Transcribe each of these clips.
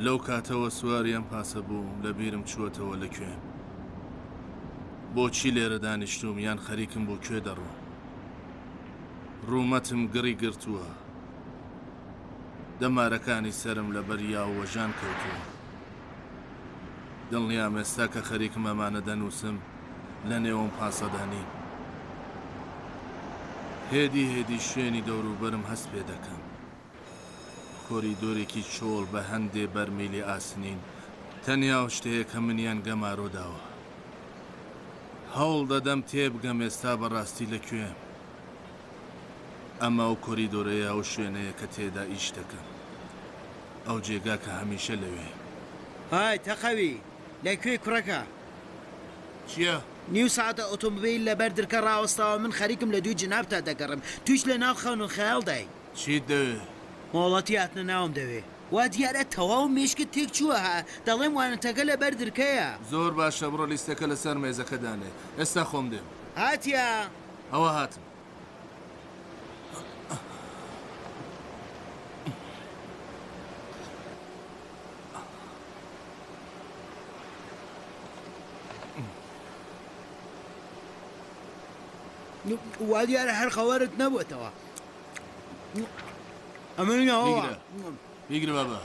لەو کاتەوە سواریان پاسە بوو لە بیرم چووەتەوە لەکوێ بۆچی لێرە دانیشتوم یان خەریکم بۆ کوێ دەڕوو ڕوومەتم گڕی گرتووە دەمارەکانی سرم لە بەریا و وەژان کەوتووە دڵنیام ئێستا کە خەریکم ئەمانە دەنووسم لە نێوم پاسەدانی هێدی شوێنی دەوروبەرم هەست پێ دەکەم کۆریدۆرێکی چۆڵ بە هەندێ بەرمیلی ئاسنین تەنیا شتەیە کە منیان گەمارۆداوە هەوڵ دەدەم تێبگەم ئێستا بەڕاستی لەکوێم ئەمە ئەو کۆریدۆرەیە ئەو شوێنەیە کە تێدا ئیش دەکەم ئەو جێگا کە هەمیشە لەوێ های تەقەوی لەکوێ کوڕەکە چییە؟ نیو ساعتە ئۆتۆمبیل لە بەردرکە ڕاوەستاوە من خەریکم لە دوی جنابتا دەگەڕم تویش لە ناو خەون و خەیاڵ دای چیت دەوێ؟ مۆڵەتی هاتنە ناوم دەوێ وا دیارە تەواو مێشکت تێک چووە ها دەڵێم وانەتەکە لە بەردرکەیە زۆر باشە بڕۆ لیستەکە لەسەر مێزەکە دانێ ئێستا خۆم دێم هاتیە ئەوە هاتم وا دیارە هەر خەوەرت نەبووتەوە ئەمەوە بیگرە بابا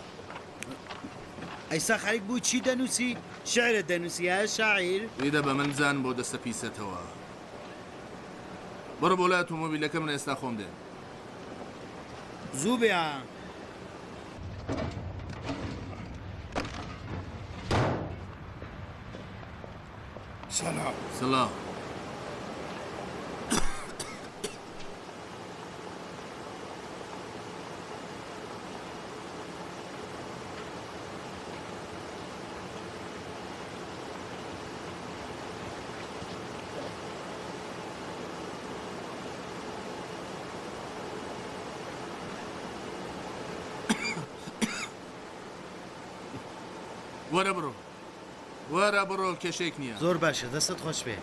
ئەیسا خەریک بوو چی دەنووسی شعرە دەنووسی ها شاعیر ویدە بە من زان بۆ دەستە پیسەتەوە بڕە بۆ لای ئۆتۆمۆبیلەکە من ئێستا خۆم دێم زوو بێ سڵاو وەرە بڕۆ کێشێک نییە زۆر باشە دەستت خۆش بێ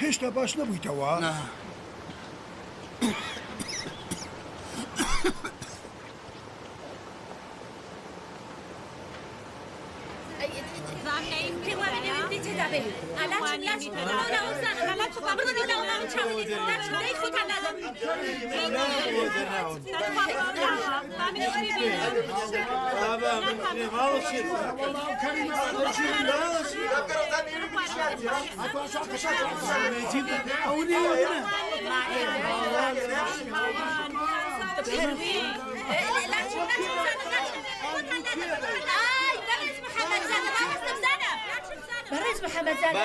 هێشتا باش نەبوویتەوە؟ بەڕێز محەممەدزاد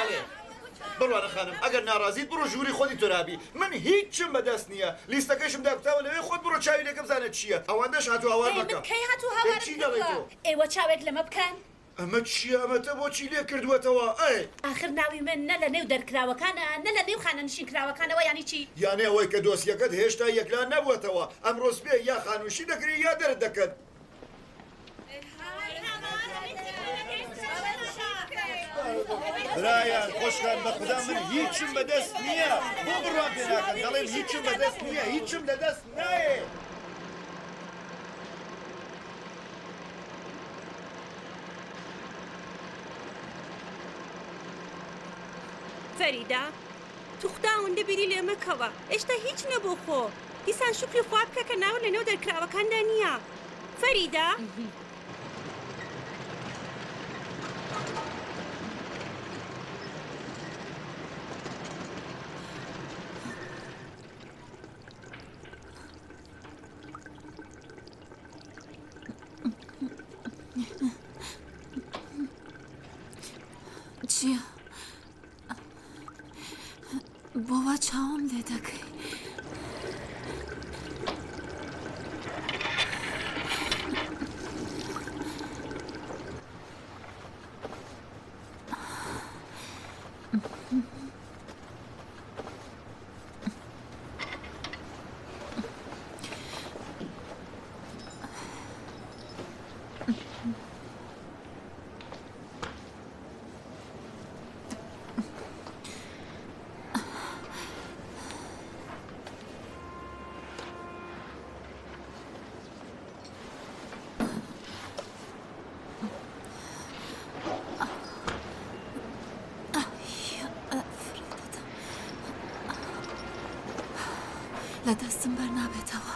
بڕوانە خانم ئەگەر ناڕازیت بڕۆ ژووری خۆی تۆرابی من هیچم بەدەست نییە لیستەکەشم داکتاوە لەوێ خۆت بڕۆ چاوی لەکەم زانێت چییە ئەوەندەش هاتو هاوار بکەم کەی هاتوو هاوار ئێوە چاوێک لەمە بکەن ئەمە چیە ئەمەتە بۆچی لێ کردووەتەوە ئەی آخر ناوی من نە لە نێو دەرکراوەکانە نە لە نێو خانە نشین کراوەکانەوە یانی چی یانێ ئەوەی کە دۆسیەکەت هێشتا یەکلان نەبووەتەوە ئەمڕۆس بێ یا خانوشی دەکری یا دەرت دەکەن برایان خۆشکان بە خوددا من هیچم بەدەست نییە بۆ بڕوان پێ ناکەن دەڵێن هیچم بەدەست نییە هیچم لەدەست نایە فەریدا توخدا ئەوەندە بیری لێ مەکەوە ئێشتا هیچ نەبوو خۆ دیسان شکری خوا بکە کە ناو لە نێو دەرکراوەکاندا نییە فەریدا چییە؟ بۆوا چاوم لێ دەکەی لە دەستم بەرنابێتەوە.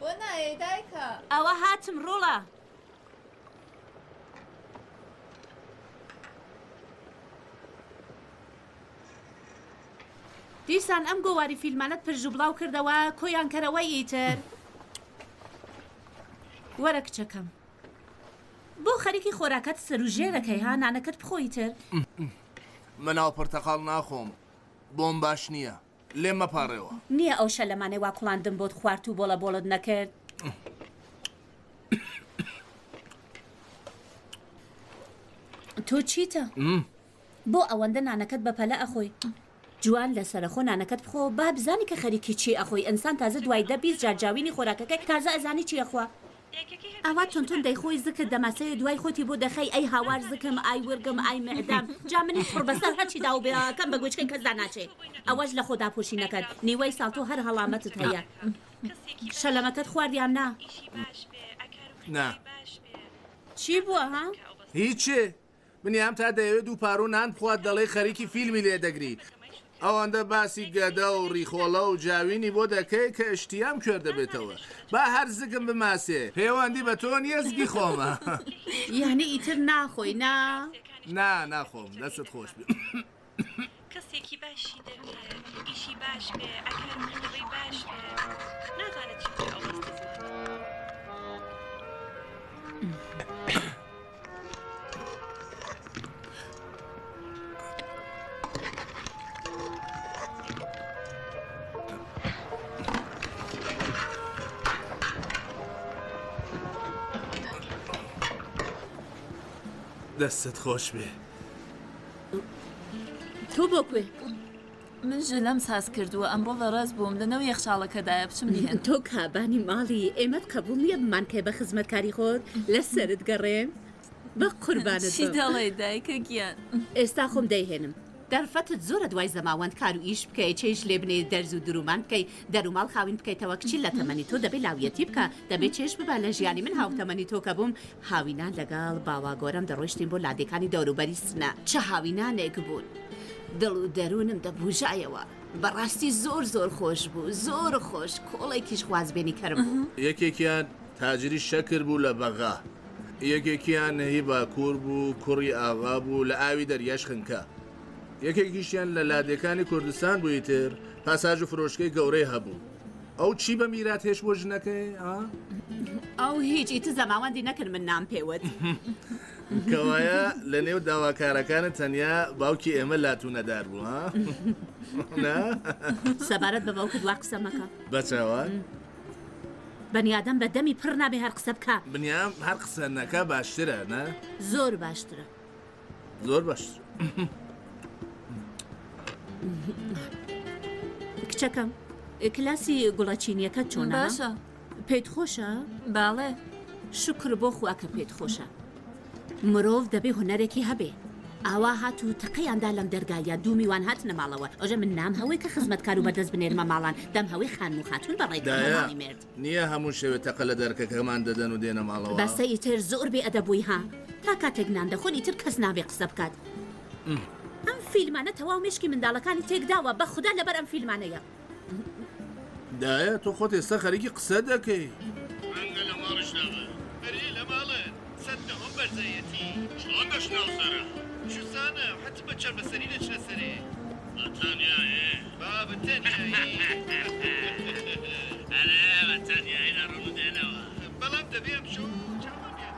بۆ نایە دایکە؟ ئەوە هاتم ڕۆڵە. دیسان ئەم گۆواری فیلمانەت پرژ و بڵاو کردەوە کۆیان کەرەوەی ئیتر. وەرە کچەکەم. بۆ خەریکی خۆراکەت سەروژێرەکەی ها نانەکەت بخۆیتر. مناو پرتەقاڵ ناخۆم. بۆم باش نییە. لێم مەپارڕێەوە. نییە ئەو شەلەمانەی وا کوڵاندم بۆت خوارد و بۆڵە بۆڵت نەکرد. تۆ چیتە؟ بۆ ئەوەندە نانەکەت بەپەلە ئەخۆی. جوان لەسەرخۆ نانەکەت بخۆ با بزانی کە خەریکی چی ئەخۆی ئەنسان تازە دوای 10-20 جارجاوینی خۆراکەکەی تازە ئەزانی چی ئەخوا. ئەوا تونتون دەیخۆی زکت دەماسەیە دوای خۆتی بۆ دەخەی ئەی هاوار زکم ئای وەرگم ئای مەعدام جا منی خوڕ بەسەر هەرچی داو بێکەم بە گوچکەی کەسدا ناچێ. ئەوەش لە خۆدا پۆشی نەکەت نیوەی ساڵتۆ هەر هەڵامەتت هەیە. شەلەمەتت خواردیان نا؟ نا. چی بووە ها؟ هیچێ. منیام تا دەیەوێت دوو پارۆ نان بخوات دەڵێ خەریکی فیلمی لێ دەگری. ئەوەندە باسی گەدە و ڕیخۆڵە و جاوینی بۆ دەکەی کە شتیام کوێر دەبێتەوە. با هەر زگم بماسێ پەیوەندی بە تۆ نییە زگی خۆمە. یعنی ئیتر ناخۆی نا؟ نا ناخۆم دەست خۆش بێ. کەسێکی باشی دەبێت ئیشی باش بێ ئەکارڕێی باش بێ نازانێت چی ئەو دەستت خۆش بێ. تۆ بۆ کوێ؟ من ژلەم ساز کردووە ئەمڕۆ بەڕاز بووم لەنەو یەخچاڵەکەدایە بچم دیهێن. تۆ کابانی ماڵی ئێمەت قبول نییە بمانکێ بە خزمەتکاری خۆت لە سەرت گەڕێم بە قوربانت چی دەڵێ دایکە گیان؟ ئێستا خۆم دەیهێنم دەرفەتت زۆرە دوای زەماوەند کار و ئیش بکەی چێژ لێ بنێ دەرز و درومان بکەی دەروماڵ خاوین بکەیتەوە کچی لە تەمەنی تۆ دەبێت لاویەتی بکە دەبێت چێش ببە لە ژیانی من هاوتەمەنی تۆ کە بووم هاوینان لەگەڵ باواگۆرم دەڕۆشتین بۆ لادەکانی دەوروبەری سنە چه هاوینانێک بوون دڵ و دەروونم دەبوژایەوە بەڕاستی زۆر خۆش بوو زۆر خۆش کۆڵێکیش خوازبێنی کەرم بوو یەکێکیان تاجری شەکر بوو لە بەغا یەکێکیان نەهی باکوور بوو کوڕی ئاغا بوو لە ئاوی دەریاش خنکە یەکێکیشیان لە لادەکانی کوردستان بووی تر پاساژ و فرۆشکەی گەورەی هەبوو ئەو چی بە میرات هێش بۆ ژنەکەی ئەو هیچی تو زەماوەندی نەکرد من نام پێوت کەوایە لە نێو داواکارەکانە تەنیا باوکی ئێمە لاتوونەدار بوو ها سەبارەت بە باوکت وا قسە مەکە بەچاوان بەنیادەم بە دەمی پڕ نابێ هەر قسە بکە بنیام هەر قسە نەکە باشترە نە زۆر باشترە زۆر باشتر کچەکەم کلاسی گوڵەچینیەکە چۆنە باشە پێت خۆشە باڵێ شکر بۆ خوا کە پێت خۆشە مرۆڤ دەبێ هوەرێکی هەبێ ئاوا هات و تەقەیاندا لەم دەرگایە دوو میوان هات نەماڵەوە ئەوژە من نام هەوەی کە خزمەتکار و بەدەست بنێرمە ماڵان دەم هەوەی خانم و خاتون بەڕێداڵی مرد نییە هەموو شەوێت تەقە لە دەرکەکەمان دەدەن و دێنە ماڵەوە بەسە ئیتر زۆر بێ ئەدەبووی ها تا کاتێک نان دەخۆن ئیتر کەس نابێ قسە بکات ئەم فیلمانە تەواو مشکی منداڵەکانی تێکداوە بە خوددا لەبەر ئەم فیلمانەیە دایە تۆ خۆت ئێستا خەریکی قسە دەکەی ڕەنگە لە ماڵشناوە بەری لە ماڵن سەدەهم بەرزایەتی شڵۆن بەشناوسەرە شوسانە حەت بەچەر بەسەری دەچنە سەرێ بەتانیایە با بەتەنیایی ئەرێ بەتەنیایی لە ڕوو دێنەوە بەڵام دەبێم شو چاوانیان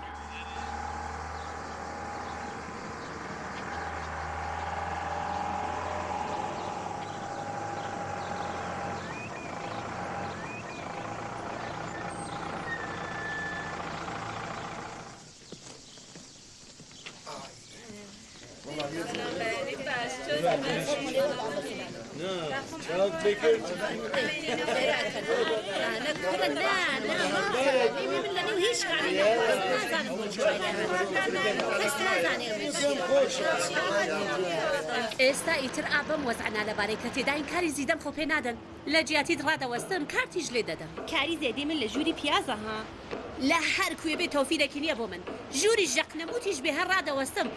ئێستا ئیتر ئابم وەزعنا لەبارەی کە تێداین کاری زیدەم خۆ پێ نادەن لە جیاتی ڕادەوەستم کارتیش لێ دەدەم کاری زێدی من لە ژووری پیازە ها لە هەر کوێ بێ تۆفیرێکی نییە بۆ من ژووری ژەق نەبوتیش بێ هەر ڕادەوەستم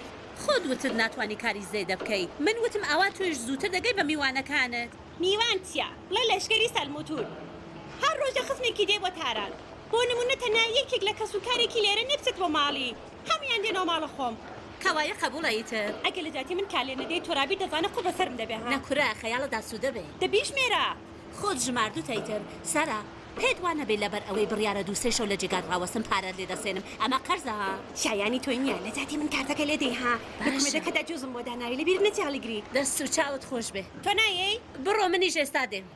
خۆت وتت ناتوانانی کاری زێدە بکەیت من وتم ئاوا توێش زووتر دەگەی بە میوانەکانت میوان چیا بڵێ لەشکەری سەلموتور هەر ڕۆژە خستێکی دێ بۆ تاران بۆ نمونە تەنیا یەکێک لە کەسوکارێکی لێرە نێبچێت بۆ ماڵی هەمویان دێنەوە ماڵە خۆم کەوایە قبوڵەیتر ئەگە لە جاتی من کالێ نەدەی تۆرابی دەزانە قوڵ بەسەرم دەبێ ها نەکورە خەیاڵەدا سوودە بێ دەبیش مێرە خۆت ژماردوو تەیتر سەرا پێت وانە بێ لەبەر ئەوەی بڕیارە دووسێ شەو لە جێگات ڕاوەستم پارەت لێ دەسێنم ئەمە قەرزە شایانی تۆی نییە لە جاتی من کارتەکە لێ دەی ها بەکمێدەکەدا جوزم بۆ داناوی لە بیر نەچاڵیگری دەست و چاوت خۆش بێ تۆ نایەی بڕۆ منیش ئێستا دێم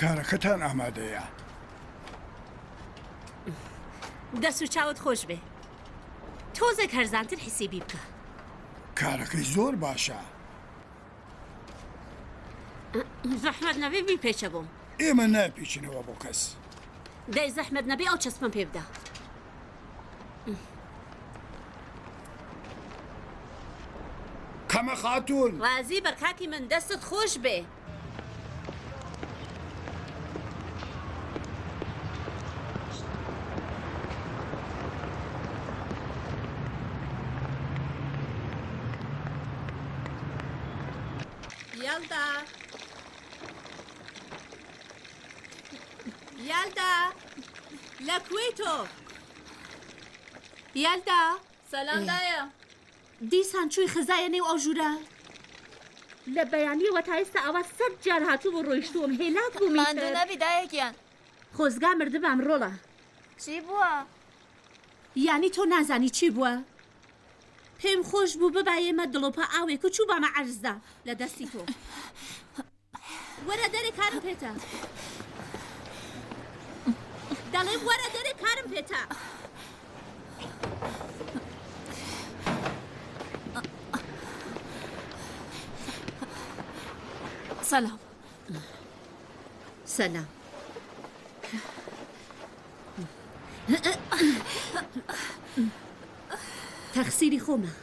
کارەکەتان ئامادەیە دەست و چاوت خۆش بێ تۆزێک هەرزانتر حیسێبی بکە کارەکەی زۆر باشە زەحمەت نەبێ بی پێچە بۆم ئێمە ناپیچینەوە بۆ کەس دەی زەحمەت نەبێ ئەو چەسپم پێ بدە کەمە خاتوون ڕازی بەرکاکی من دەستت خۆش بێ یالدا لەکوێی تۆ یالدا سەلام دایە دیسان چووی خزایە نێو ئەو ژوورە لە بەیانیەوە تا ئێستا ئەوە 100 جار هاتوو بۆ ڕۆیشتووم هێلات بوو ماندوو نەبی دایەکیان خۆزگا مردبام ڕۆڵە چی بووە؟ یانی تۆ نازانی چی بووە؟ پێم خۆش بوو ببایێمە دڵۆپە ئاوێک و چوو بامە عەرزدا لە دەستی تۆ وەرە دەرێ کارم پێتە دەڵێم وەرە دەرێ کارم پێتە سەلام سەلام تەخسیری خۆمە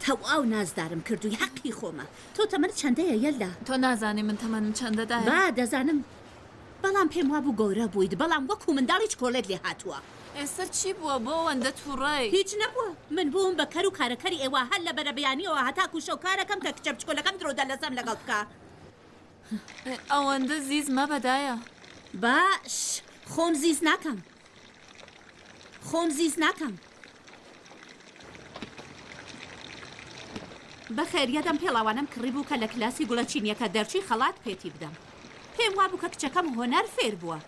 تەواو نازدارم کردووی حەقی خۆمە تۆ تەمەنت چەندەیە یەلدا تۆ نازانی من تەمەنم چەندەدایە با دەزانم بەڵام پێم وابوو گەورە بوویت بەڵام وەکو منداڵی چکۆلێت لێ هاتووە ئێستا چی بووە بۆ ئەوەندە تووڕێی هیچ نەبووە من بووم بە کەر و کارەکەری ئێوە هەر لە بەرە بەیانیەوە هەتاکو شەو کارەکەم کە کچە بچکۆلەکەم درۆدە لەسەم لەگەڵ بکە ئەوەندە زیز مەبەدایە باش خۆم زیز ناکەم خۆم زیز ناکەم بەخێریەدەم پێڵاوانم کڕی بوو کە لە کلاسی گوڵە چینیەکە دەرچی خەڵات پێتی بدەم پێم وابوو کە کچەکەم هۆنەر فێر بووە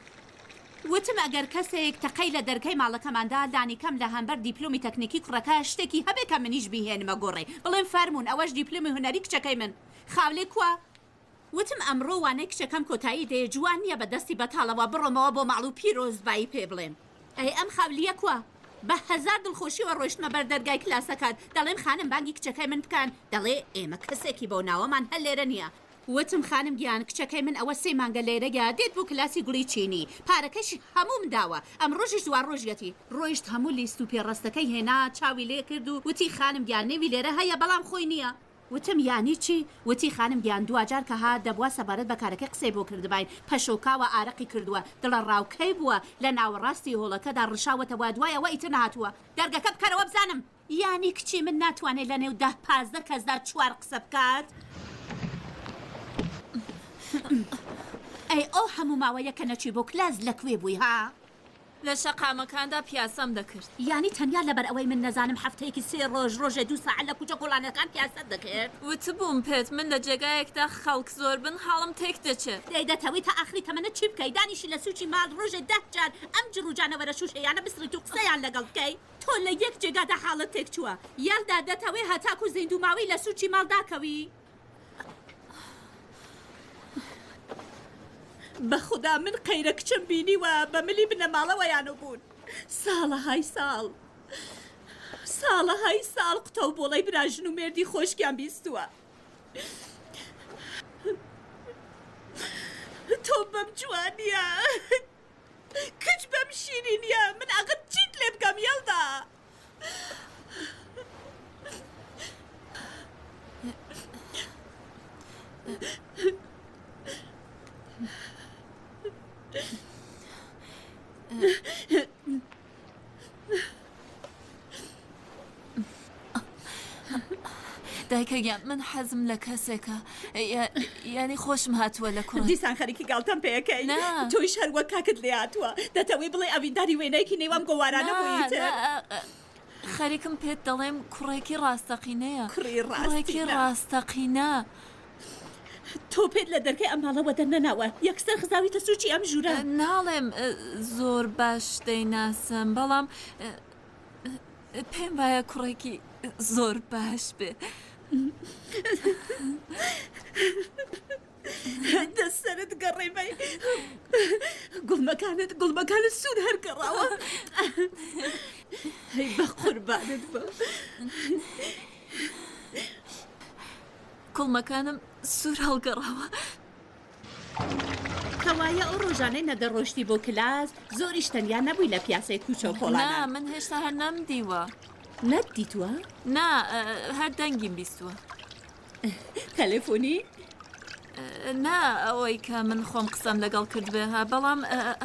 وتم ئەگەر کەسێک تەقەی لە دەرکەی ماڵەکەماندا دانیکەم لە هەمبەر دیپلۆمی تەکنیکی کوڕەکە شتێکی هەبێ کە منیش بیهێنمە گۆڕێ بڵێم فەرمونون ئەوەش دیپلۆمی هوەری کچەکەی من خاولێ کووە وتم ئەمڕۆ وانەی کچەکەم کۆتایی دێ جوان نییە بەدەستی بەتاڵەوە بڕۆمەوە بۆ ماڵ و پیرۆزبایی پێ بڵێم ئەی ئەم خاولیە کووە بە هەزار دڵخۆشیەوە ڕۆیشتمە بەر دەرگای کلاسەکەت دەڵێم خانم بانگی کچەکەی من بکەن دەڵێ ئێمە کەسێکی بۆ ناوەمان هەر لێرە نییە وتم خانم گیان کچەکەی من ئەوە 3 مانگە لێرەگە دێت بۆ کلاسی گوڵی چینی پارەکەشی هەموم داوە ئەم ڕۆژیش دوار ڕۆژگەتی ڕۆیشت هەموو لیست و پێڕستەکەی هێنا چاوی لێ کرد و وتی خانم گیان نێوی لێرە هەیە بەڵام خۆی نییە وتم یانی چی وتی خانم گیان دوجار کە هات دەبووە سەبارەت بە کارەکەی قسەی بۆ کردبین پەشۆکاوە ئارەقی کردووە دڵە ڕاوکەی بووە لە ناوەڕاستی هۆڵەکەدا ڕشاوەتەوە دوایەوە ئیتر هاتووە دەرگەکە بکەرەوە بزانم یانی کچی من ناتوانێت لە نێو 10-15 کەسدا 4 قسە بکات ئەی ئەو هەموو ماوەیە کە نەچی بۆ کلاس لەکوێ بووی ها لە شەقامەکاندا پیاسەم دەکرد یانی تەنیا لەبەر ئەوەی من نەزانم هەفتەیەکی 3 ڕۆژ ڕۆژێ 2 ساعت لە کوچە گوڵانەکان پیاسە دەکرد وتبووم پێت من لە جێگایەکدا خەڵک زۆر بن حاڵم تێک دەچێت دەیدەتەوەی تا ئاخری تەمەنە چی بکەی دانیشی لە سوچی ماڵ ڕۆژێ 10 جار ئەم جروجانەوەرە شوشەیانە بسڕیت و قسەیان لەگەڵ بکەی تۆ لە یەک جێگادا حاڵت تێک چووە یالدا دەتەوەی هەتاکو زیندوماوی لە سوچی ماڵ داکەوی بەخدا من قەیرە کچم بینیوە بە ملی بنە ماڵەوەیانە بوون ساڵەهای ساڵ قتە و بۆڵەی براژن و مێردی خۆشکیان بیستووە تۆ بەم جوانیە کچ بەم شیرینیە من ئەقت چیت لێ بگەم یەڵدا دایکەگیان من حەزم لە کەسێکە یعنی خۆشم هاتووە لە کوڕ دیسان خەریکی گاڵتەم پێەکەی تۆیش هەر وەک کاکت لێ هاتووە دەتەوەی بڵێ ئەوینداری وێنەیەکی نێوام گۆوارانە بوویتە خەریکم پێت دەڵێم کوڕێکی ڕاستەقینەیە کوڕێکی ڕاستەقینە تۆ پێت لە دەرگای ئەم ماڵەوە دەرنەناوە یەکسەر خزاویتە سوچی ئەم ژوورە ناڵێم زۆر باش دەیناسم بەڵام پێم وایە کوڕێکی زۆر باش بێ دەسەرت گەڕێمەی گوڵمەکانت سوود هەرگەڕاوە هەی بە قوربانت بە گوڵمەکانم سوور هەڵگەڕاوە کەوایە ئەو ڕۆژانەی نەدەڕۆشتی بۆ کلاس زۆریش تەنیا نەبووی لە پیاسەی کوچە و کۆڵانە نا من هێشتا هەر نەمدیوە نەدیتووە؟ نا هەر دەنگیم بیستووە تەلەفۆنی؟ نا ئەوەی کە من خۆم قسەم لەگەڵ کرد بێ ها بەڵام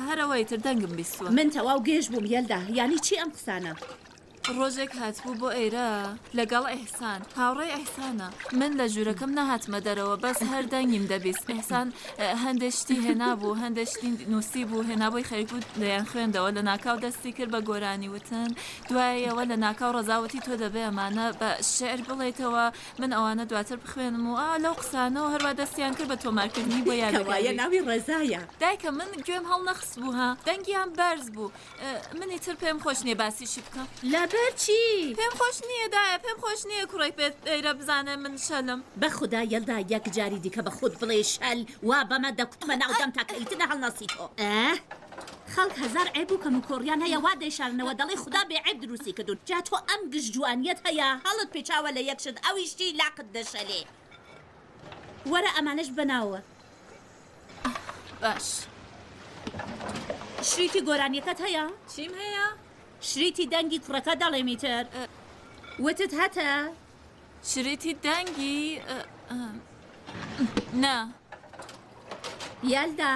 هەرەوەی تر دەنگم بیستووە من تەواو گێژ بووم یەلدا یانی چی ئەم قسانە؟ ڕۆژێک هاتبوو بۆ ئێرە لەگەڵ ئەحسان هاوڕێی ئەحسانە من لە ژوورەکەم نەهاتمە دەرەوە بەس هەردەنگیم دەبیست ئەحسان هەندێشتی هێنابوو هەندێشتی نووسی بوو هێنابووی خەریک و دەیان خوێندەوە لە ناکاو دەستی کرد بە گۆرانی وتن دوایەوە لە ناکاو ڕەزاوەتی تۆ دەبێ ئەمانە بە شعر بڵێیتەوە من ئەوانە دواتر بخوێنم و لەو قسانەوە هەروە دەستیان کرد بە تۆمارکردنی بۆ کەوایە ناوی ڕێزایە دایکە من گوێم هەڵ نەخس بوو ها دەنگیان بەرز بوو منی تر پێم خۆش نییە باسیشی بکەم لەبەر چی؟ پێم خۆش نییە دایە پێم خۆش نییە کوڕی پێت ئێرە بزانە من شەلم بە خوددا یەلدا یەک جاری دیکە بە خۆت بڵێ شەل وا بەمە دەکوتمە ناودەم تاکەیتنە هەڵناسی تۆ خەڵک هەزار عیب و کەم و کۆڕیان هەیە وا دەیشارنەوە دەڵێ خوددا بێ عیب دروستی کردون جا تۆ ئەم گشت جوانیت هەیە هەڵت پێچاوە لە یەکشت ئەویشتی لاقت دەشەلێ وەرە ئەمانش بناوە باش شریتی گۆرانیەکەت هەیە؟ چیم هەیە؟ شریتی دەنگی کوڕەکە دەڵێ میتر وتت هەتە؟ شریتی دەنگی نا یالدا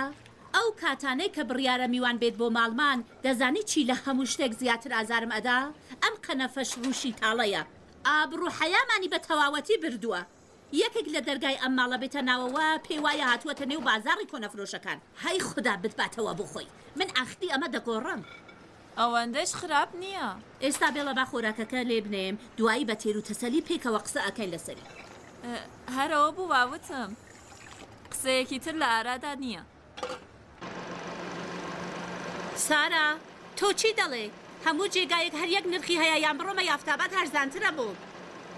ئەو کاتانەی کە بڕیارە میوان بێت بۆ ماڵمان دەزانی چی لە هەموو شتێک زیاتر ئازارم ئەدا؟ ئەم قەنەفەش ڕووشی تاڵەیە ئابڕوو حەیامانی بە تەواوەتی بردووە یەکێک لە دەرگای ئەم ماڵە بێتە ناوەوە پێی وایە هاتووەتە نێو بازاڕی کۆنەفرۆشەکان هەی خوددا بتباتەوە بۆ خۆی من ئاختی ئەمە دەگۆڕم ئەوەندەش خراپ نییە ئێستا بێڵە با خۆراکەکە لێ بنێم دوایی بە تێر و تەسەلی پێکەوە قسە ئەەکەین لەسەری هەرەوە بوو واوتم قسەیەکی تر لە ئارادا نییە سارا تۆ چی دەڵێ؟ هەموو جێگایەک هەر یەک نرخی هەیە یان بڕۆمە یافتابات هەرزانترە بوو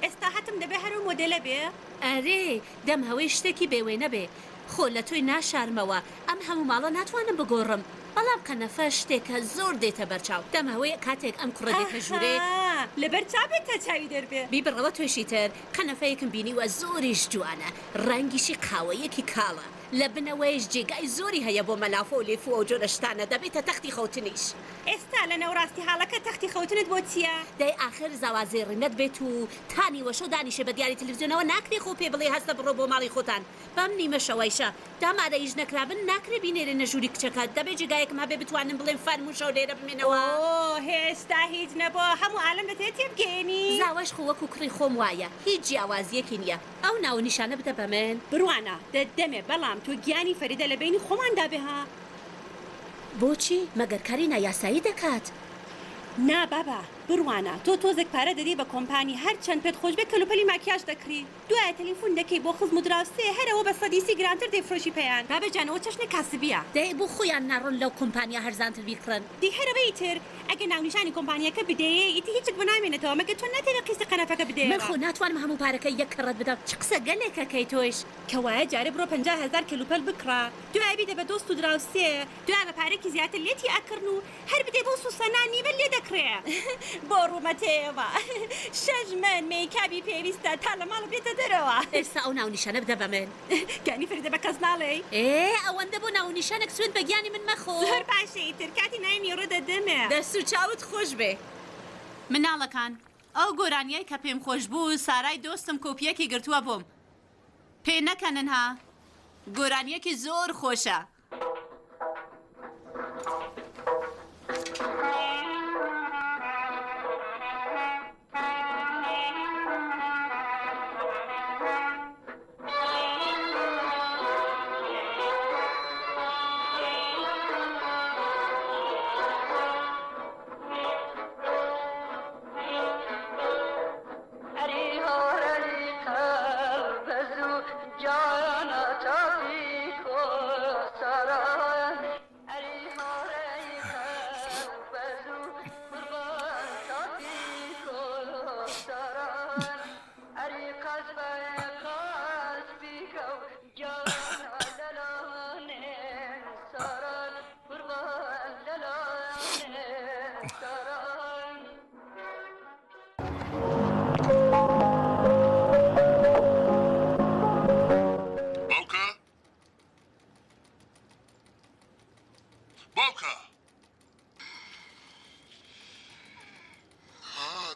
ئێستا هەتم دەبێ هەرو مۆدلە بێ ئەرێ دەم هەوەی شتێکی بێوێنە بێ خۆ لە تۆی ناشارمەوە ئەم هەموو ماڵە ناتوانم بگۆڕم بەڵام قەنەفە شتێکە زۆر دێتە بەرچاو دەم هەوەی کاتێک ئەم کوڕە دێتە ژوورێ لەبەر چاپێت تا چاوی دەربێ بیبڕەوە توێشی تر قەنەفەیەکم بینیوە زۆریش جوانە ڕەنگیشی قاوەیەکی کاڵە لە بنەوەیش جێگای زۆری هەیە بۆ مەلافە و لێفوە و جۆرە شتانە دەبێتە تەختی خەوتنیش ئێستا لە نەوڕاستی حاڵەکە تەختی خەوتنت بۆ چییە؟ دەی ئاخر زاوازێ ڕینەت بێت و تانی وەشە دانیشە بە دیاری تەلەڤیزیۆنەوە ناکرێ خۆ پێ بڵێ هەستە بڕۆ بۆ ماڵی خۆتان بەم نیمەشەوەیشە دامادەیش نەکرابن ناکرێ بینێرە نەژووری کچەکە دەبێت جێگایەکم هەبێ بتوانم بڵێم فەرموشە و لێرە بمێنەوە هێستا هیچ نەبووە هەموو عالم دەتێت تێبگەێنی زاوەش خۆ وەکو کڕی خۆم وایە هیچ جیاوازیەکی نییە ئەو ناو نیشانە بدە بە من بڕوانە دەدەمێ بەڵام تۆ گیانی فەریدە لە بینی خۆماندا بێها بۆچی مەگەر کاری نایاسایی دەکات نا بابا بڕوانە تۆ تۆزێک پارە دەدی بە کۆمپانی هەر چەند پێت خۆش بێت کەلوپەلی ماکیاژ دەکری دوایە تەلیفۆن دەکەی بۆ خزم و دراوسێ هەرەوە بە سەدیسی گرانتر دەیفرۆشی پێیان بابەجانەوە چەشنێک کاسبیە دەی بۆ خۆیان ناڕۆن لەو کۆمپانیا هەرزانتر بیکڕن دی هەرەوەی تر ئەگە ناونیشانی کۆمپانیەکە بدەیە ئیتی هیچت بۆ نامێنێتەوە مەگە تۆ ناتێنە قیسی قەنەفەکە بدەیە من خۆ ناتوانم هەموو پارەکەی یەک کەڕەت بدەم چ قسە گەلێکەکەی تۆش کەوایە جارێ بڕۆ 50,000 کیلوپەل بکڕا دوای بیدە بە دۆست و دراوسێ دوای بە پارێکی زیاتر لێتی ئەکردن و هەر بدەی بۆ سوسەنانی بە لێ دەکرێ بۆ ڕوومەتەوە شەژمن میکابی پێویستە تا لە ماڵ بێتە دەرەوە ئێستا ئەو ناونیشانە بدە بە من گانی فریدە بە کەس ناڵێ ئەوەندە بۆ ناونیشانێک سوێن بە گیانی من مەخۆ زۆر باشەی تر کاتی ناوی ڕێدە دەمێ دەست و چاوت خۆش بێ مناڵەکان ئەو گۆرانیای کە پێم خۆش بوو سارای دۆستم کۆپیەکی گرتووە بۆم پێ نەکەنن ها گۆرانیەکی زۆر خۆشە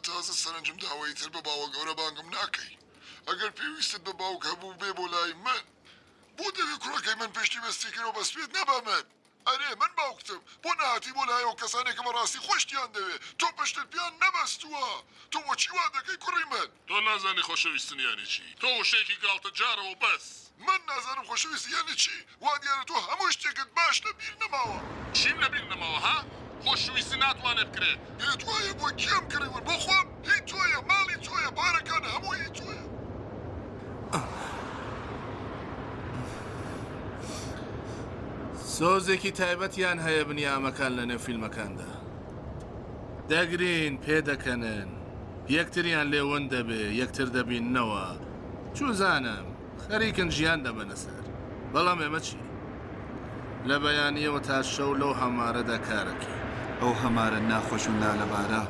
تازە سەرنجم داوای تر بە باوە گەورە بانگم ناکەی ئەگەر پێویستت بە باوک هەبوو بێ بۆ لای من بۆ دەوێت کوڕەکەی من پشتی بەستی کرەوە بەس پێت نەبە من ئەرێ من باوکتم بۆ نهاتی بۆ لایەوە کەسانێکە بەڕاستی خۆشتیان دەوێت تۆ پشتت پیان نەبەستووە تۆ بۆچی وا دەکەی کوڕی من تۆ نازانی خۆشەویستنیانی چی تۆ وشەیەکی گاڵتە جارەوە بەس من نازانم خۆشەویستی یانی چی وا دیارە تۆ هەموو شتێکت باش لەبیر نەماوە چیم لەبیر نەماوە ها خۆشەویستی ناتوانێت بکرێت پێت وایە بۆ کێم کڕیوە بۆ خۆم هیچ تۆیە ماڵی تۆیە بارەکان هەموو هیچ تۆیە سۆزێکی تایبەتیان هەیە بنیامەکان لە نێو فیلمەکاندا دەگرین پێدەکەنن یەکتریان لێون دەبێ یەکتر دەبیننەوە چوزانم خەریکن ژیان دەبەنە سەر بەڵام ئێمە چی لە بەیانیەوە تا شەو لەو هەمارەدا کارەکە ئەو هەمارە ناخۆش و نالەبارە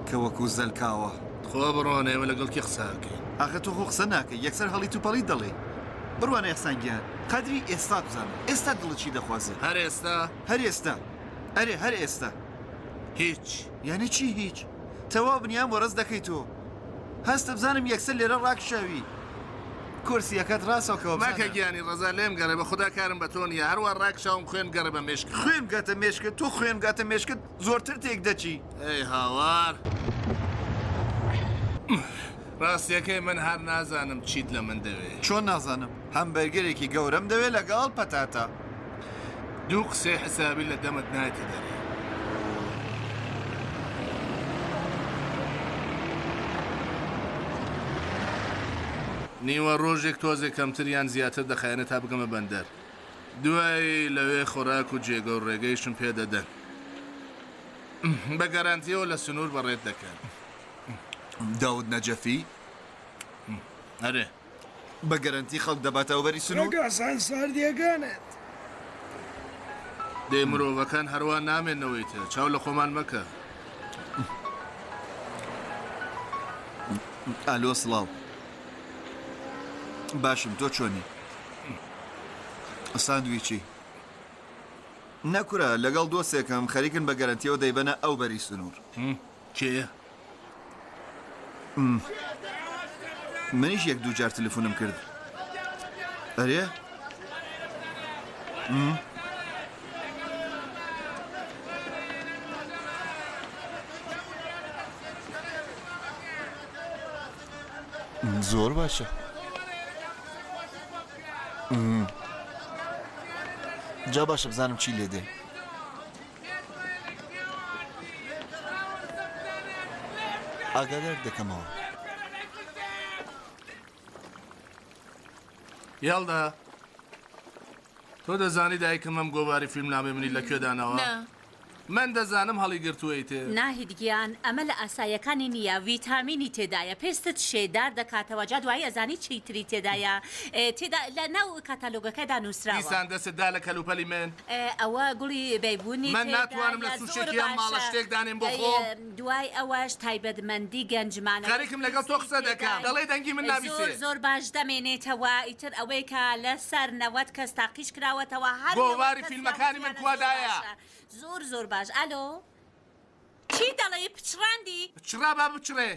کە وەکو زەلکاوە خۆ بڕۆن ئێمە لەگەڵ کی قساکەین ئاخە تۆ خۆ قسە ناکەی یەکسەر هەڵی توپەڵی دەڵێ بڕوانە یەخسانگیان قەدری ئێستا بزانم ئێستا دڵت چی دەخوازێت هەر ئێستا هەر ئێستا ئەرێ هەر ئێستا هیچ یعنی چی هیچ تەواو بنیام وەڕست دەکەی تۆ هەستە بزانم یەکسەر لێرە ڕاکشاوی کورسیەکەت ڕاستەوەکەوە ماکە گیانی ڕەزا لێم گەڕێ بە خوددا کارم بە تۆ نیە هەروە ڕاکشاوم خوێن گەڕێ بە مێشک خوێن گاتە مێشکت تۆ خوێن گاتە مێشکت زۆرتر تێک دەچی ئەی هاوار ڕاستیەکەی من هەر نازانم چیت لە من دەوێت چۆن نازانم هەمبەرگەرێکی گەورەم دەوێت لەگەڵ پەتاتە دوو قسەی حسابی لە دەمت نایتە دەرێ نیوە ڕۆژێک تۆزێک کەمتریان زیاتر دەخایەنە تا بگەمە بەندەر دوای لەوێ خۆراک و جێگە و ڕێگەیشم پێدەدەن بە گەرانتیەوە لە سنوور بەڕێت دەکەن داود نەجەفی هەرێ بە گەرانتی خەڵک دەباتەوە بەری سنوور گاسان ساردیەکانت دێ مرۆڤەکان هەروە نامێنەوەیتە چاو لە خۆمان مەکە ئالۆ سڵاو باشم تۆ چۆنی ساندویچی نەکورە لەگەڵ دۆستێکم خەریکن بە گەرانتیەوە دەیبەنە ئەو بەری سنوور کێیە؟ منیش یەک دوو جار تەلەفۆنم کرد ئەرێ؟ زۆر باشە جا باشە بزانم چی لێ دێ ئاگادار دەکەمەوە یاڵدا تۆ دەزانی دایکم ئەم گۆواری فیلمنامەی منی لەکوێدانەوە؟ من دەزانم هەڵی گرتووەیتێ ناهید گیان ئەمە لە ئاسایەکانی نییە ڤیتامینی تێدایە پێستت شێدار دەکاتەوە جا دوایی ئەزانی چیتری تێدایە تێدا لە ناو کاتالۆگەکەدا نووسراوە دیسان دەستدا لە کەلوپەلی من ئەوە گوڵی بەیبوونی من ناتوانم لە سوشێکی ئەم ماڵە شتێک دانێم بۆ خۆم دوای ئەوەش تایبەتمەندی گەنجمانە خەریکم لەگەڵ تۆ قسە دەکەم دەڵێ دەنگی من نابیسێ زۆر باش دەمێنێتەوە ئیتر ئەوەی کە لەسەر 90 کەس تاقیش کراوەتەوە هەر گۆواری فیلمەکانی من کوادایە زۆر باش ئالۆ چی دەڵێ پچڕاندی؟ پچڕا با بچڕێ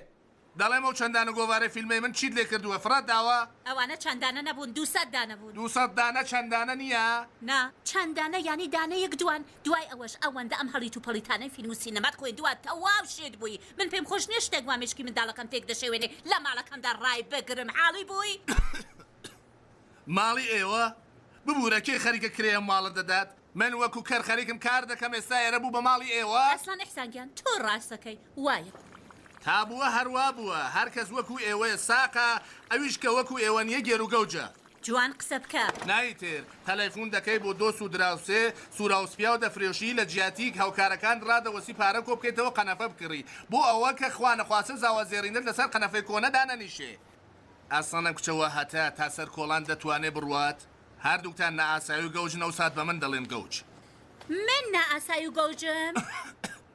دەڵێم ئەو چەندانە گۆوارە فیلمەی من چیت لێ کردووە فرات داوە؟ ئەوانە چەندانە نەبوون 200 دانە بوون 200 دانە چەندانە نییە؟ نا چەندانە ینی دانەیەک دوان دوای ئەوەش ئەوەندە ئەم هەڵی و پەڵیتانەی فیلم و سینەمات خۆی دوات تەواو شێت بووی من پێم خۆش نییە شتێک وا مشکی منداڵەکەم تێک دەشێوێنێ لە ماڵەکەمدا ڕای بگرم حاڵی بووی؟ ماڵی ئێوە؟ ببوورەکەی خەریکە کرێ ماڵە دەدات؟ من وەکو کەر خەریکم کار دەکەم ئێستا ئێرە بوو بە ماڵی ئێوە؟ ئەسڵان ئەحسانگیان تۆ ڕاستەکەی وایە تا بووە هەروە بووە هەرکەس وەکو ئێوەیە ساقە ئەویش کە وەکو ئێوە نیە گێر و گەوجە جوان قسە بکە نایتر تەلەفۆن دەکەی بۆ دۆست و دراوسێ سوراوسپیا و دەفرێشی لە جیاتیک هاوکارەکان ڕادەوەسی پارە کۆ بکەیتەوە قەنەفە بکڕی بۆ ئەوە کە خوانەخواسە زاوازێڕینت لەسەر قەنەفەی کۆنە دانەنیشێ ئاسانە کچەوە هەتا تا سەر کۆڵان دەتوانێ بڕوات هەردووکتان نەئاسایی و گەوجن ئەو سات بە من دەڵێن گەوج من نەئاسایی و گەوجم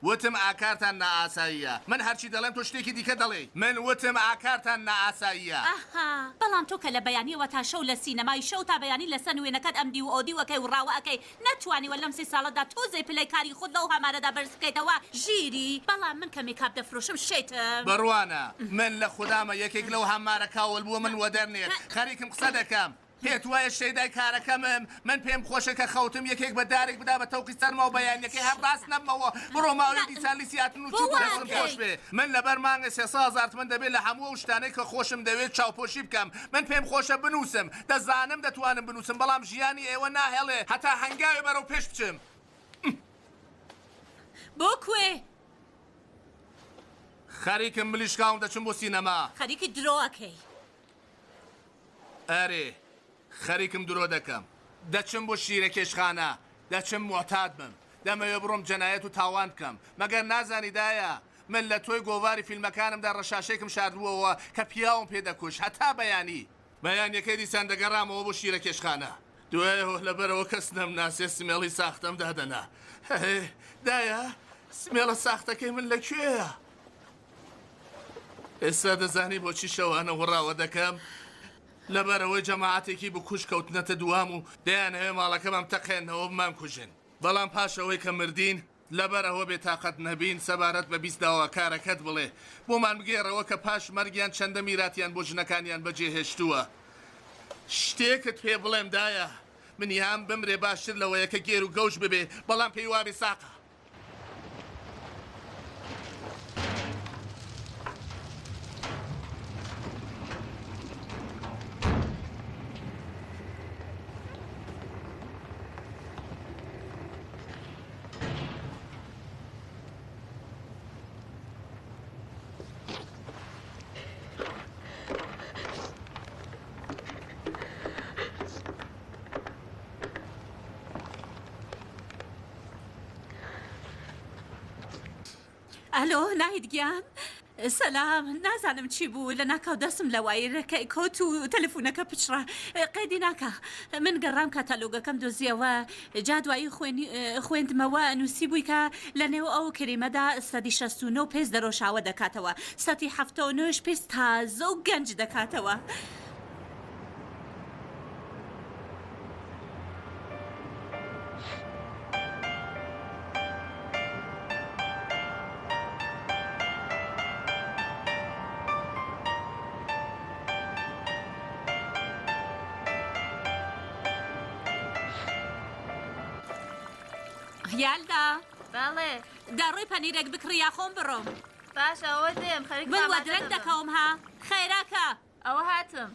وتم ئاکارتان نائاساییە من هەرچی دەڵێم تۆ شتێکی دیکە دەڵێ من وتم ئاکارتان نائاساییە ئەها بەڵام تۆ کە لە بەیانیەوە تا شەو لە سینەمای شەو تا بەیانی لە سنوێنەکەت ئەمدی و ئۆدی وەکەی و ڕاوە ئەەکەی نەتوانیوە لەم 3 ساڵەدا تۆزەی پلەی کاری خۆت لەو هەمارەدا بەرز بکەیتەوە ژیری بەڵام من کە میکاپ دەفرۆشم شێتم بڕوانە من لە خودامە یەکێک لەو هەمارە کاوەل بووە من وەدەرنێت خەریکم قسە دەکەم پێت وایە شەیدای کارەکەمم من پێم خۆشە کە خەوتم یەکێک بە دارێک بدا بە تەوقی سەرمەوە بەیانەکەی هەر ڕاست نەبمەوە بڕۆ ماوەی دیسان لیسیاتن و چوو دەستم خۆش بێ من لەبەر مانگە 300,000 من دەبێت لە هەموو شتانەی کە خۆشم دەوێت چاوپۆشی بکەم من پێم خۆشە بنووسم دەزانم دەتوانم بنووسم بەڵام ژیانی ئێوە ناهێڵێ هەتا هەنگاوی بەرەو پێش بچم بۆ کوێ خەریکم ملیشکاوم دەچم بۆ سینەما خەریکی درۆەکەی ئەرێ خەریکم درۆ دەکەم دەچم بۆ شیرە کێشخانە دەچم معتاد بم دەمەوێ بڕۆم جەنایەت و تاوان بکەم مەگەر نازانی دایە من لە تۆی گۆڤاری فیلمەکانمدا ڕەشاشێکم شاردووەوە کە پیاوم پێدەکوش هەتا بەیانیەکەی دیسان دەگەڕامەوە بۆ شیرە کێشخانە دوایەوە لەبەرەوە کەس نەمناسێ سمێڵی ساختەم دادەنا دایە سمێڵە ساختەکەی من لەکوێیە ئێستا دەزانی بۆچی شەوانە وڕاوە دەکەم لەبەرەوەی جەماعەتێکی بکوش کەوتنەتە دوام و دەیانەوێ ماڵەکەمم تەقێنەوە بمان کوژن بەڵام پاشەوەی کە مردین لەبەرەوە بێتاقەت نەبین سەبارەت بە 20 داوا کارەکەت بڵێ بۆمان بگێڕەوە کە پاش مەرگیان چەندە میراتیان بۆ ژنەکانیان بەجێهێشتووە شتێکت پێ بڵێم دایە منیان بمرێ باشتر لەوەیە کە گێر و گەوش ببێ بەڵام پێی وابێ ساقە ئەلۆ ناهیدگیان سەلام نازانم چی بوو لە ناکاو دەسم لە وایرەکەی کۆت و تەلەفۆنەکە پچڕە قەیدی ناکە من گەڕام کاتەلۆگەکەم دۆزیەوە جادوایی خوێندمەوە نووسی بووی کە لە نێو ئەو کریمەدا سەدی 69 پێست دەرۆشاوە دەکاتەوە سەتی 79 پێست تازە و گەنج دەکاتەوە یالدا باڵێ داڕۆی پەنیرێک بکڕی یا خۆم بڕۆم باش ئەوە دێم خەریک من وە درەنگ دەکەوم ها خەیراکە ئەوە هاتم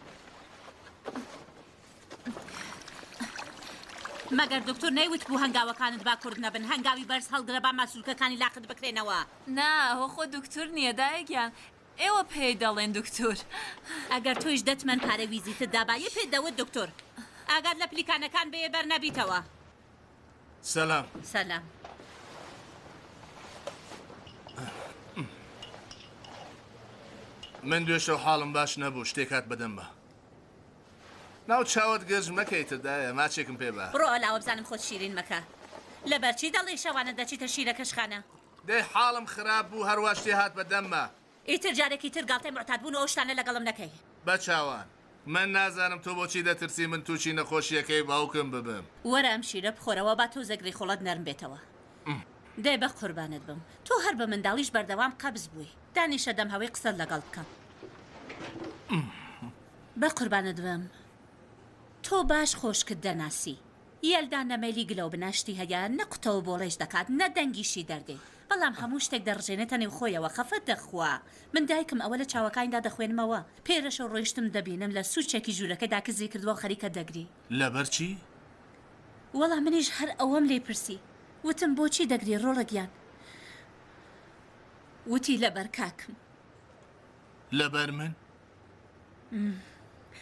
مەگەر دکتۆر نەیوت بوو هەنگاوەکانت با کورد نەبن هەنگاوی بەرز هەڵگرە با ماسوولکەکانی لاقت بکرێنەوە نا ئەوە خۆ دکتۆر نییە دایەکیان ئێوە پێی دەڵێن دکتۆر ئەگەر تۆیش دەتمەن پارە ویزیتت دابایە پێ دەوت دکتۆر ئاگات لە پلیکانەکان بێ بەر نەبیتەوە سەلام سەلام من دوێشەو حاڵم باش نەبوو شتێکات بەدەم بە ناو چاوت گەرج مەکەیتر دایە ماچێکم پێ بە بڕۆ ئەلاوە بزانم خۆت شیرین مەکە لەبەرچی دەڵێ شەوانە دەچیتە شیرە کەشخانە دەی حاڵم خراپ بوو هەروە شتێ هات بەدەممە ئیتر جارێکی تر گاڵتەی معتاد بوون ئەو شتانە لەگەڵم نەکەی بە چاوان من نازانم تۆ بۆچی دەترسی من تووشی نەخۆشیەکەی باوکم ببم وەرە ئەم شیرە بخۆرەوە با تۆ زەگری خۆڵەت نەرم بێتەوە دێ بە قوربانت بم تۆ هەر بە منداڵیش بەردەوام قەبز بووی دانیشە دەم هەوەی قسەت لەگەڵ بکەم بە قوربانت بم تۆ باش خۆشکت دەناسی یەلدا نەمەلی گلەو بناشتی هەیە نەقوتەوە بۆڵێش دەکات نەدەنگیشی دەردێ بەڵام هەموو شتێک دەڕژێنێتە نێو خۆیەوە خەفەت دەخوا من دایکم ئەوە لە چاوەکانیدا دەخوێنمەوە پێرەشە ڕۆیشتم دەبینم لە سوچێکی ژوورەکەدا کزی کردووە خەریکە دەگری لەبەر چی؟ وەڵام منیش هەر ئەوەم لێ پرسی وتم بۆچی دەگری ڕۆڵەگیان وتی لەبەر کاکم لەبەر من؟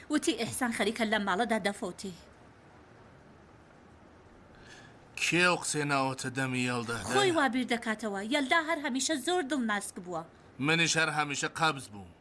وتی ئێحسان خەریکە لە ماڵەدا دەفۆتی کێو قسێ ناوەتە دەمی یەڵدا خۆی وابیر دەکاتەوە یەلدا هەر هەمیشە زۆر دڵناسک بووە منیش هەر هەمیشە قەبز بووم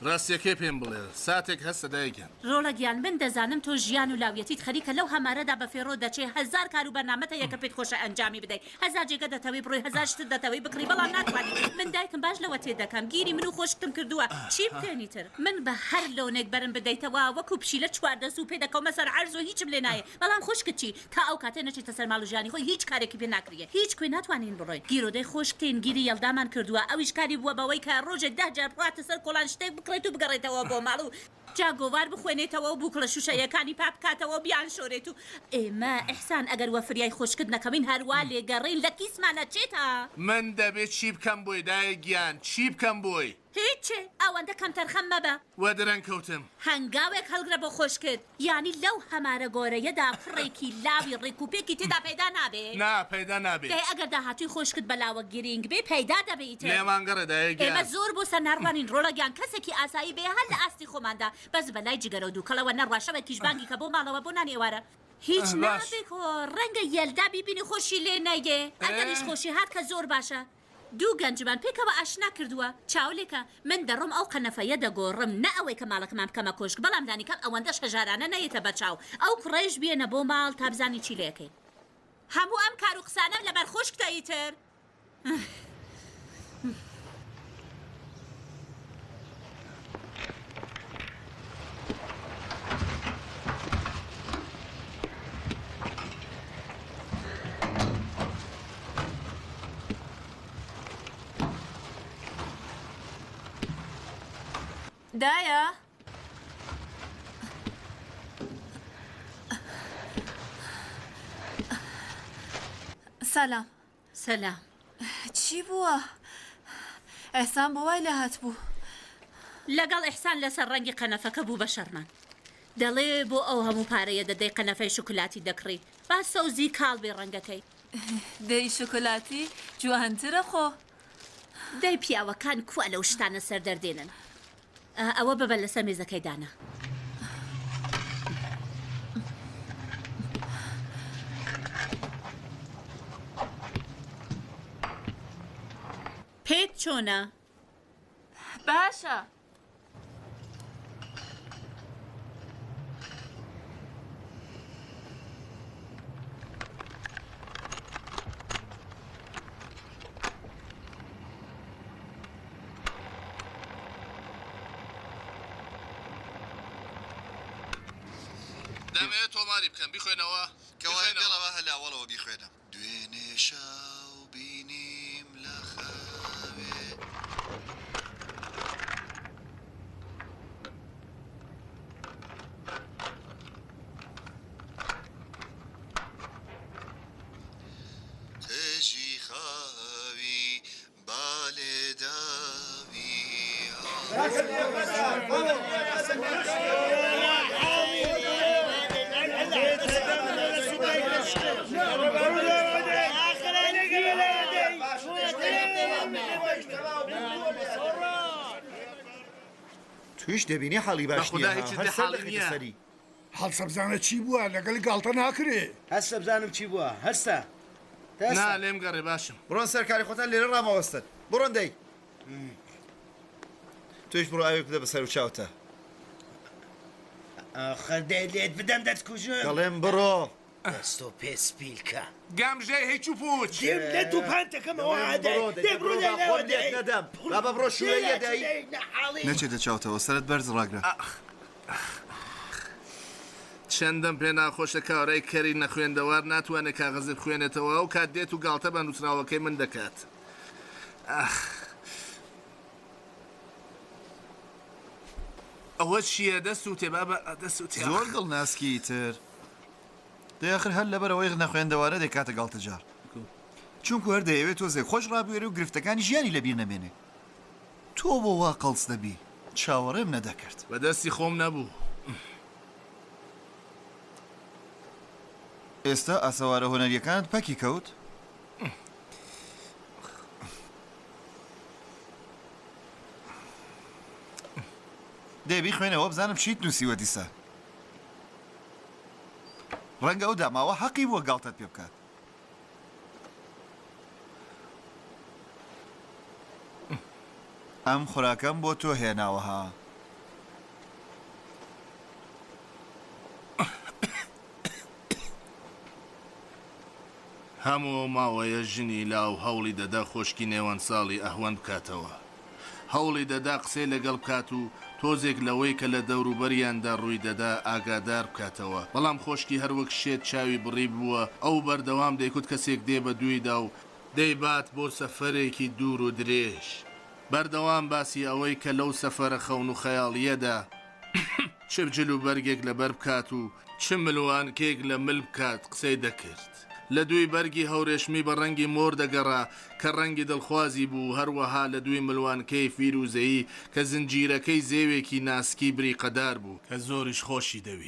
ڕاستیەکەی پێم بڵێ ساتێک هەستە دایکم ڕۆڵەگیان من دەزانم تۆ ژیان و لاویەتیت خەریکە لەو هەمارەدا بە فێڕۆ دەچێ 1000 کار و بەرنامەتە یەکە پێت خۆشە ئەنجامی بدەیت 1000 جێگە دەتەوەی بڕۆی 1000 شت دەتەوەی بکڕی بەڵام ناتوانیت من دایکم باش لەوە تێ دەکەم گیری من و خۆشتم کردووە چی بکەنی تر من بە هەر لۆنێک بەرم بدەیتەوە وەکو پشیلە چواردەست و پێ دەکەومە سەر عەرز و هیچم لێ نایە بەڵام خۆشکت چی تا ئەو کاتێ نەچێتە سەر ماڵ و ژیانی خۆی هیچ کارێکی پێ ناکرێ هیچ کوێ ناتوانین بڕۆین گیرۆدەی خۆشکتین گیری یەڵدامان کردووە ئەویش کاری بووە بەوەی کە ڕۆژێک 10 جار بڕاتە سەر کۆڵان شتێک بکڕێت و بگەڕێتەوە بۆ ماڵ و جا گۆوار بخوێنێتەوە و بووکڵە شوشەیەکانی پاپ بکاتەوە بیان شۆرێت و ئێمە ئەحسان ئەگەر وەفریای خۆشکرد نەکەمین هەروە لێگەڕین لە کیسمانە چێتە من دەبێت چی بکەم بۆی دایە گیان چی بکەم بۆی هیچێ ئەوەندە کەم تەرخەم مەبە وە دەرەنگ کەوتم هەنگاوێک هەڵگرە بۆ خۆش کرد یانی لەو هەمارە گۆرەیەدا فڕێکی لاوی ڕێکوپێکی تێدا پەیدا نابێ نا پەیدا نابێت دەی ئەگەر داهاتووی خۆش کرد بەلاوە گرنگ بێ پەیدا دەبێت لێمانگەڕە دایە ئێمە گیان زۆر بۆ سەرناڕوانین ڕۆڵەگیان کەسێکی ئاسایی بێ هەر لە ئاستی خۆماندا بەس بەلای جگەرە و دووکەڵەوە نەڕواشەوە کیژبانگی کە بۆ ماڵەوە بۆ نانێوارە هیچ نابێکۆ ڕەنگە یەلدا بیبینی خۆشی لێ نەیگێ ئەگەریش خۆشی هات کە زۆر باشە دوو گەنجمان پێکەوە ئاشنا کردووە چاولێکە من دەڕۆم ئەو قەنەفەیە دەگۆڕم نە ئەوەی کە ماڵەکەمان بکەمە کۆشک بەڵام دانیکەم ئەوەندە شەژارانە نەیەتە بەچاو ئەو کوڕێژ بێنە بۆ ماڵ تا بزانی چی لێکەی هەموو ئەم کار و قسانەم لەبەر خۆشکتەی تر دایە سەلام سەلام چی بووە؟ ئەحسان بۆ وای لە هات بوو لەگەڵ ئەحسان لەسەر ڕەنگی قەنەفەکە بوو بە شەرمان دەڵێ بۆ ئەو هەموو پارەیە دەدەی قەنەفەی شکلاتی دەکڕی با سەوزی کاڵ بێ ڕەنگەکەی دەی شکلاتی جوانترە خۆ دەی پیاوەکان کووە لەو شتانە سەر دەردێنن ئەوە ببە لەسەر مێزەکەی دانا پێت چۆنە؟ باشە دەمەوێت تۆماری بکەم بیخوێنەوە کەوای گەڵەوە هەلاوەڵەوە بیخوێنم دوێنێ شاو بینیم لە خاوێ تێژی خاوی بالێداوی توش دەبینی حاڵی باش بەخودا هیچ حاڵی نییە. سەری هەڵسە بزانە چی بووە لەگەڵ گاڵتە ناکرێ هەستە بزانم چی بووە هەستە نا لێم گەڕێ باشم بڕۆن سەرکاری خۆتان لێرە ڕامەوەستن بڕۆن دەی توش بڕۆ ئاوێک بدە بەسەر و چاوتە خەردەی لێت بدەم دەستکوژن دەڵێم بڕۆ دەستۆ پێسپیلکە گامژەی هیچ و پوچ لە دووپانتەکەمەوە نەدەم بابە بڕۆ شوێنە دایی نەچێتە چاوتەوە سەرت بەرز ڕاگرە چەندەم پێ ناخۆشە کارەی کەری نەخوێندەوار ناتوانێت کاغەزی بخوێنێتەوە و کات دێت و گاڵتە بە نووسراوەکەی من دەکات ئەوە چییە دەسووتێ بابە دەسووتێ زۆر دڵ ناسکی تر دەیاخر هەر لەبەرەوەی نەخوێندەوارە دەکاتە گاڵتە جار چونکو هەر دەیەوێت تۆزێک خۆش ڕابێرە و گرفتەکانی ژیانی لەبیر نەمێنێ تۆ بۆ وا قەڵس دەبی چاوەڕێم نەدەکرد بەدەستی خۆم نەبوو ئێستا ئاسەوارە هۆنەریەکانت پەکی کەوت دەبی خوێنەوە بزانم چیت نووسیوە دیسە ڕەنگە ئەو داماوە حەقی بووە گاڵتەت پێ بکات ئەم خوراکەم بۆ تۆ هێناوەها هەموو ماوەیە ژنی لاو هەوڵی دەدا خۆشکی نێوان ساڵی ئەهوەن بکاتەوە هەوڵی دەدا قسەی لەگەڵ بکات و تۆزێک لەوەی کە لە دەوروبەریاندا ڕووی دەدا ئاگادار بکاتەوە بەڵام خۆشکی هەروەک شێت چاوی بڕی بووە ئەو بەردەوام دەیکوت کەسێک دێ بە دوویدا و دەیبات بۆ سەفەرێکی دوور و درێژ بەردەوام باسی ئەوەی کە لەو سەفەرە خەون و خەیاڵیەدا چ بجل و بەرگێک لەبەر بکات و چ ملوانکێک لە مل بکات قسەی دەکرد. لە دوی بەرگی هەورێشمی بە ڕەنگی مۆر دەگەڕا کە ڕەنگی دڵخوازی بوو، هەروەها لە دوی ملوانکەی فیروزەیی کە زنجیرەکەی زێوێکی ناسکی بریقەدار بوو کە زۆریش خۆشی دەوی.